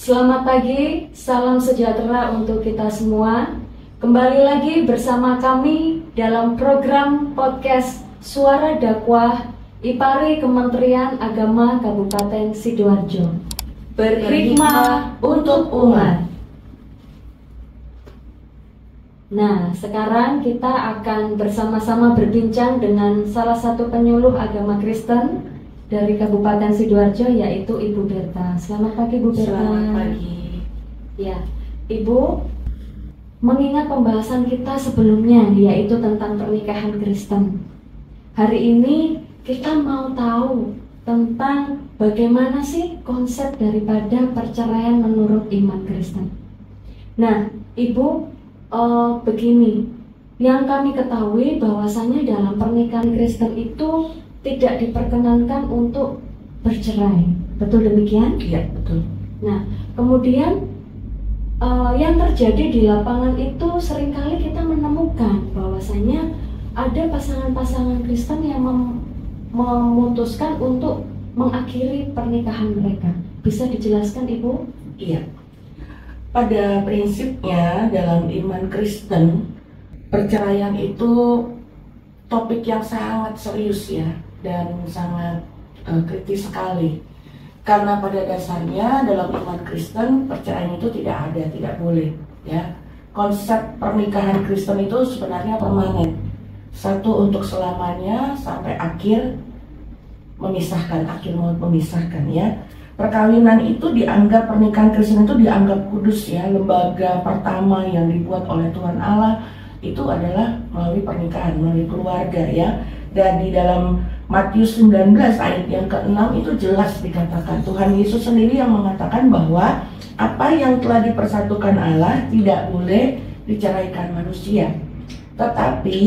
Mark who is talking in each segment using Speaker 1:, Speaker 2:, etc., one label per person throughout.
Speaker 1: Selamat pagi, salam sejahtera untuk kita semua. Kembali lagi bersama kami dalam program podcast Suara Dakwah IPARI Kementerian Agama Kabupaten Sidoarjo. Berhikmah untuk umat. Nah, sekarang kita akan bersama-sama berbincang dengan salah satu penyuluh agama Kristen dari Kabupaten Sidoarjo, yaitu Ibu Berta. Selamat pagi, Bu Berta.
Speaker 2: Selamat pagi.
Speaker 1: Ya, Ibu, mengingat pembahasan kita sebelumnya yaitu tentang pernikahan Kristen. Hari ini kita mau tahu tentang bagaimana sih konsep daripada perceraian menurut iman Kristen. Nah, Ibu, begini, yang kami ketahui bahwasanya dalam pernikahan Kristen itu tidak diperkenankan untuk bercerai. Betul demikian?
Speaker 2: Iya, betul.
Speaker 1: Nah, kemudian yang terjadi di lapangan itu seringkali kita menemukan bahwasanya ada pasangan-pasangan Kristen yang memutuskan untuk mengakhiri pernikahan mereka. Bisa dijelaskan, Ibu?
Speaker 2: Iya. Pada prinsipnya dalam iman Kristen, perceraian itu topik yang sangat serius ya, dan sangat kritis sekali. Karena pada dasarnya dalam iman Kristen perceraian itu tidak ada, tidak boleh ya. Konsep pernikahan Kristen itu sebenarnya permanen. Satu untuk selamanya sampai akhir memisahkan, akhir maut memisahkan ya. Perkawinan itu dianggap, pernikahan Kristen itu dianggap kudus ya. Lembaga pertama yang dibuat oleh Tuhan Allah itu adalah melalui pernikahan, melalui keluarga ya. Dan di dalam Matius 19 ayat yang ke-6 itu jelas dikatakan, Tuhan Yesus sendiri yang mengatakan bahwa apa yang telah dipersatukan Allah tidak boleh diceraikan manusia. Tetapi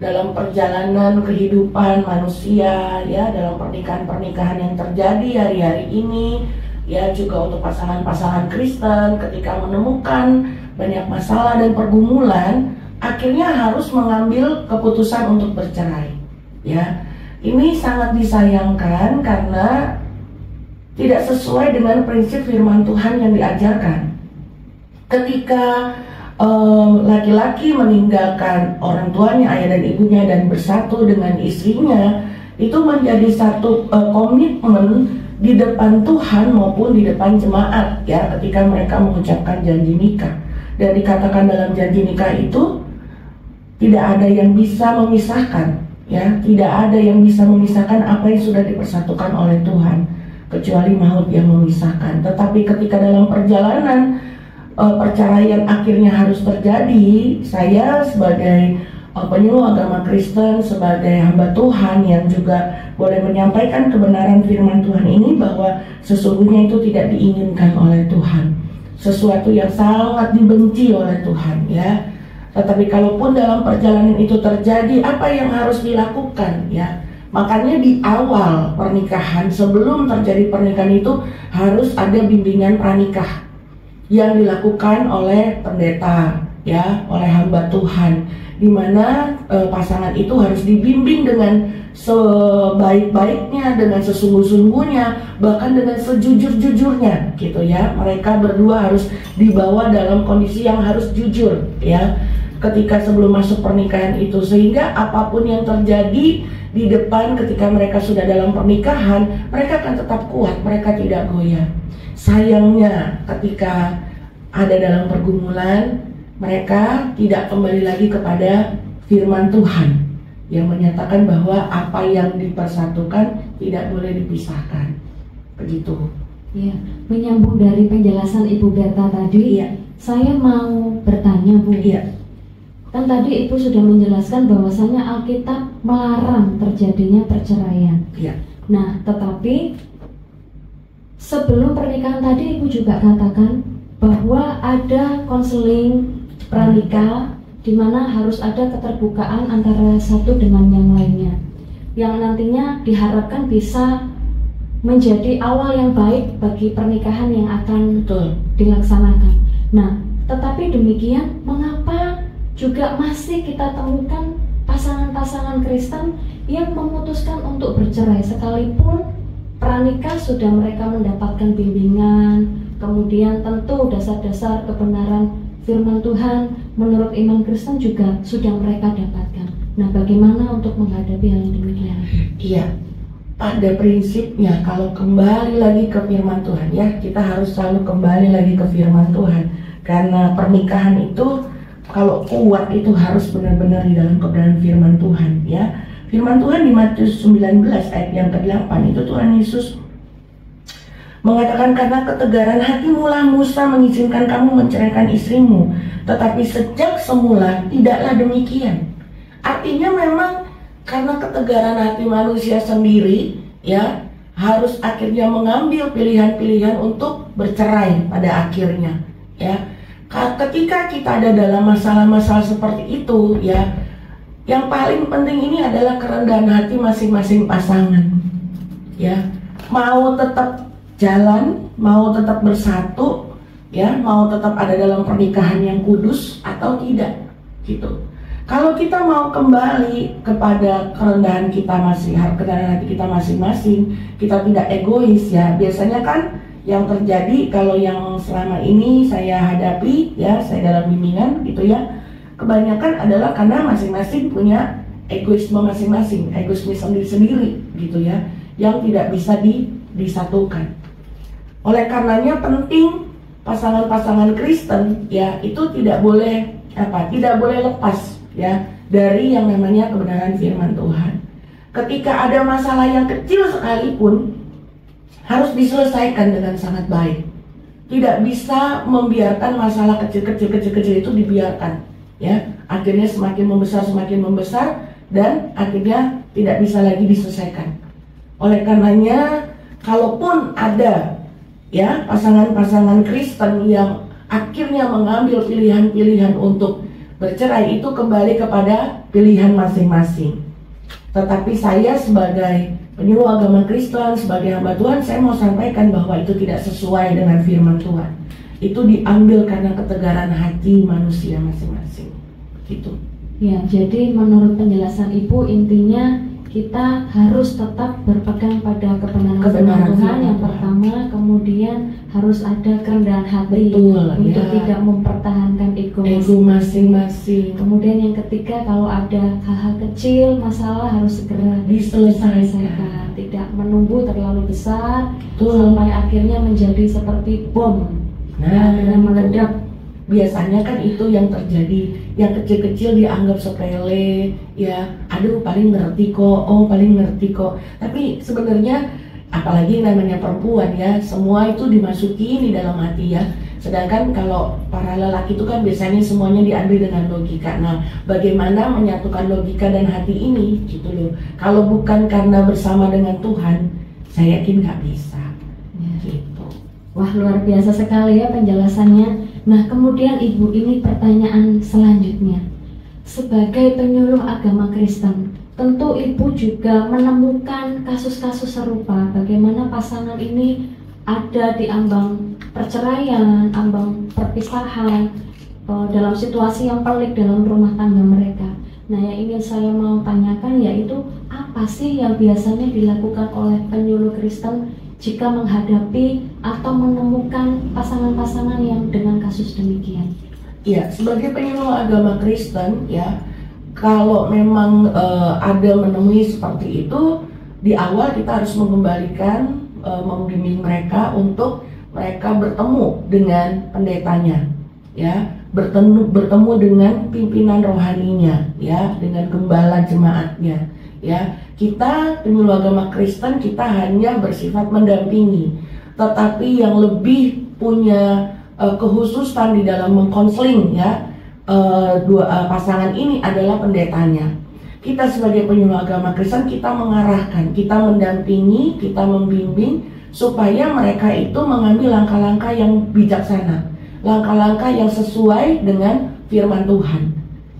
Speaker 2: dalam perjalanan kehidupan manusia ya, dalam pernikahan-pernikahan yang terjadi hari-hari ini ya, juga untuk pasangan-pasangan Kristen ketika menemukan banyak masalah dan pergumulan, akhirnya harus mengambil keputusan untuk bercerai ya. Ini sangat disayangkan karena tidak sesuai dengan prinsip firman Tuhan yang diajarkan. Ketika laki-laki meninggalkan orang tuanya, ayah dan ibunya, dan bersatu dengan istrinya, itu menjadi satu komitmen di depan Tuhan maupun di depan jemaat ya, ketika mereka mengucapkan janji nikah. Dan dikatakan dalam janji nikah itu tidak ada yang bisa memisahkan ya, tidak ada yang bisa memisahkan apa yang sudah dipersatukan oleh Tuhan, kecuali maut yang memisahkan. Tetapi ketika dalam perjalanan perceraian akhirnya harus terjadi, saya sebagai penyuluh agama Kristen, sebagai hamba Tuhan yang juga boleh menyampaikan kebenaran firman Tuhan ini, bahwa sesungguhnya itu tidak diinginkan oleh Tuhan, sesuatu yang sangat dibenci oleh Tuhan ya. Tetapi kalaupun dalam perjalanan itu terjadi, apa yang harus dilakukan ya? Makanya di awal pernikahan, sebelum terjadi pernikahan itu harus ada bimbingan pranikah yang dilakukan oleh pendeta ya, oleh hamba Tuhan, di mana pasangan itu harus dibimbing dengan sebaik-baiknya, dengan sesungguh-sungguhnya, bahkan dengan sejujur-jujurnya gitu ya. Mereka berdua harus dibawa dalam kondisi yang harus jujur ya, ketika sebelum masuk pernikahan itu, sehingga apapun yang terjadi di depan ketika mereka sudah dalam pernikahan, mereka akan tetap kuat, mereka tidak goyah. Sayangnya ketika ada dalam pergumulan, mereka tidak kembali lagi kepada firman Tuhan yang menyatakan bahwa apa yang dipersatukan tidak boleh dipisahkan. Begitu.
Speaker 1: Ya, menyambung dari penjelasan Ibu Berta tadi,
Speaker 2: Iya.
Speaker 1: Saya mau bertanya, Bu.
Speaker 2: Iya.
Speaker 1: Kan tadi Ibu sudah menjelaskan bahwasanya Alkitab melarang terjadinya perceraian.
Speaker 2: Iya.
Speaker 1: Nah, tetapi sebelum pernikahan tadi Ibu juga katakan bahwa ada konseling pranikah di mana harus ada keterbukaan antara satu dengan yang lainnya, yang nantinya diharapkan bisa menjadi awal yang baik bagi pernikahan yang akan dilaksanakan. Nah, tetapi demikian, mengapa juga masih kita temukan pasangan-pasangan Kristen yang memutuskan untuk bercerai sekalipun pranikah sudah mereka mendapatkan bimbingan, kemudian tentu dasar-dasar kebenaran firman Tuhan menurut iman Kristen juga sudah mereka dapatkan. Nah, bagaimana untuk menghadapi hal yang demikian?
Speaker 2: Iya, pada prinsipnya kalau kembali lagi ke firman Tuhan ya, kita harus selalu kembali lagi ke firman Tuhan. Karena pernikahan itu kalau kuat itu harus benar-benar di dalam kebenaran firman Tuhan ya. Firman Tuhan di Matius 19 ayat yang ke-8 itu Tuhan Yesus mengatakan, karena ketegaran hatimulah Musa mengizinkan kamu menceraikan istrimu, tetapi sejak semula tidaklah demikian. Artinya memang karena ketegaran hati manusia sendiri ya, harus akhirnya mengambil pilihan-pilihan untuk bercerai pada akhirnya ya. Ketika kita ada dalam masalah-masalah seperti itu ya, yang paling penting ini adalah kerendahan hati masing-masing pasangan ya. Mau tetap jalan, mau tetap bersatu ya, mau tetap ada dalam pernikahan yang kudus atau tidak gitu. Kalau kita mau kembali kepada kerendahan kerendahan hati kita masing-masing, kita tidak egois ya. Biasanya kan yang terjadi kalau yang selama ini saya hadapi ya, saya dalam bimbingan gitu ya, kebanyakan adalah karena masing-masing punya egoisme masing-masing, egoisme sendiri-sendiri gitu ya, yang tidak bisa disatukan. Oleh karenanya penting pasangan-pasangan Kristen ya itu tidak boleh lepas ya dari yang namanya kebenaran firman Tuhan. Ketika ada masalah yang kecil sekalipun harus diselesaikan dengan sangat baik. Tidak bisa membiarkan masalah kecil-kecil itu dibiarkan ya. Akhirnya semakin membesar dan akhirnya tidak bisa lagi diselesaikan. Oleh karenanya kalaupun ada ya pasangan-pasangan Kristen yang akhirnya mengambil pilihan-pilihan untuk bercerai, itu kembali kepada pilihan masing-masing. Tetapi saya sebagai penyuluh agama Kristen, sebagai hamba Tuhan, saya mau sampaikan bahwa itu tidak sesuai dengan firman Tuhan. Itu diambil karena ketegaran hati manusia masing-masing gitu.
Speaker 1: Ya, jadi menurut penjelasan Ibu intinya kita harus tetap berpegang pada kebenaran Tuhan yang pertama, kemudian harus ada kerendahan hati.
Speaker 2: Betul,
Speaker 1: untuk
Speaker 2: ya.
Speaker 1: tidak mempertahankan ego
Speaker 2: masing-masing.
Speaker 1: Kemudian yang ketiga, kalau ada hal-hal kecil masalah harus segera
Speaker 2: diselesaikan,
Speaker 1: tidak menunggu terlalu besar.
Speaker 2: Betul.
Speaker 1: Sampai akhirnya menjadi seperti bom, akhirnya meledak.
Speaker 2: Biasanya kan itu yang terjadi, yang kecil-kecil dianggap sepele ya, aduh paling ngerti kok, tapi sebenarnya apalagi namanya perempuan ya, semua itu dimasuki di dalam hati ya. Sedangkan kalau para lelaki itu kan biasanya semuanya diambil dengan logika. Nah, bagaimana menyatukan logika dan hati ini gitu loh. Kalau bukan karena bersama dengan Tuhan, saya yakin nggak bisa ya. Gitu.
Speaker 1: Wah, luar biasa sekali ya penjelasannya. Nah, kemudian Ibu, ini pertanyaan selanjutnya. Sebagai penyuluh agama Kristen, tentu Ibu juga menemukan kasus-kasus serupa. Bagaimana pasangan ini ada di ambang perceraian, ambang perpisahan, dalam situasi yang pelik dalam rumah tangga mereka. Nah, yang ingin saya mau tanyakan yaitu apa sih yang biasanya dilakukan oleh penyuluh Kristen jika menghadapi atau menemukan pasangan-pasangan yang dengan kasus demikian?
Speaker 2: Ya, sebagai penyuluh agama Kristen ya, kalau memang ada menemui seperti itu, di awal kita harus mengembalikan, membimbing mereka untuk mereka bertemu dengan pendetanya ya, bertemu dengan pimpinan rohaninya ya, dengan gembala jemaatnya ya. Kita penyuluh agama Kristen, kita hanya bersifat mendampingi, tetapi yang lebih punya kekhususan di dalam mengkonseling ya dua pasangan ini adalah pendetanya. Kita sebagai penyuluh agama Kristen, kita mengarahkan, kita mendampingi, kita membimbing supaya mereka itu mengambil langkah-langkah yang bijaksana, langkah-langkah yang sesuai dengan firman Tuhan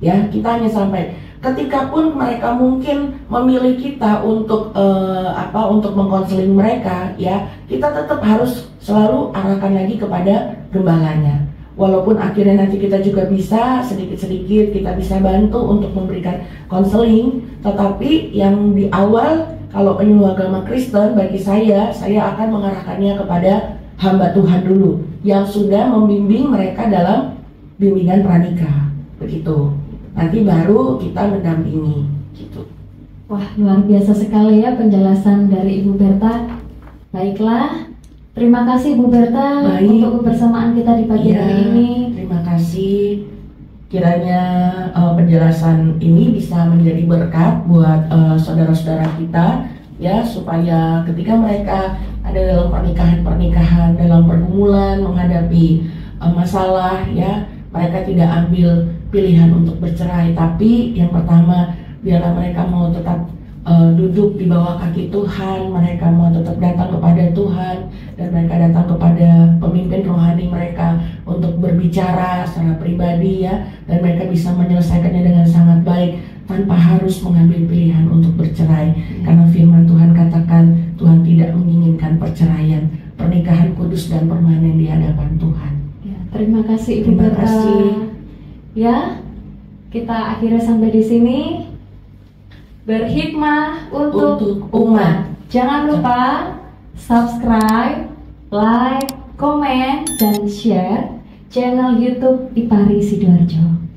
Speaker 2: ya. Kita hanya sampai ketika pun mereka mungkin memilih kita untuk untuk mengkonseling mereka ya, kita tetap harus selalu arahkan lagi kepada gembalanya. Walaupun akhirnya nanti kita juga bisa sedikit-sedikit kita bisa bantu untuk memberikan konseling, tetapi yang di awal kalau penyuluh agama Kristen bagi saya akan mengarahkannya kepada hamba Tuhan dulu yang sudah membimbing mereka dalam bimbingan pranikah, begitu. Nanti baru kita mendampingi, gitu.
Speaker 1: Wah, luar biasa sekali ya penjelasan dari Ibu Berta. Baiklah, terima kasih Bu Berta untuk kebersamaan kita di pagi hari ini.
Speaker 2: Terima kasih. Kiranya penjelasan ini bisa menjadi berkat buat saudara-saudara kita, ya, supaya ketika mereka ada dalam pernikahan, dalam pergumulan menghadapi masalah, ya, mereka tidak ambil pilihan untuk bercerai, tapi yang pertama biarlah mereka mau tetap duduk di bawah kaki Tuhan, mereka mau tetap datang kepada Tuhan, dan mereka datang kepada pemimpin rohani mereka untuk berbicara secara pribadi, ya, dan mereka bisa menyelesaikannya dengan sangat baik tanpa harus mengambil pilihan untuk bercerai, karena firman Tuhan katakan Tuhan tidak menginginkan perceraian, pernikahan kudus dan permanen di hadapan Tuhan.
Speaker 1: Ya, terima kasih Ibu Berta.
Speaker 2: Terima kasih.
Speaker 1: Ya, kita akhirnya sampai di sini. Berhikmah untuk umat. Jangan lupa subscribe, like, komen, dan share channel YouTube Ipari Sidoarjo.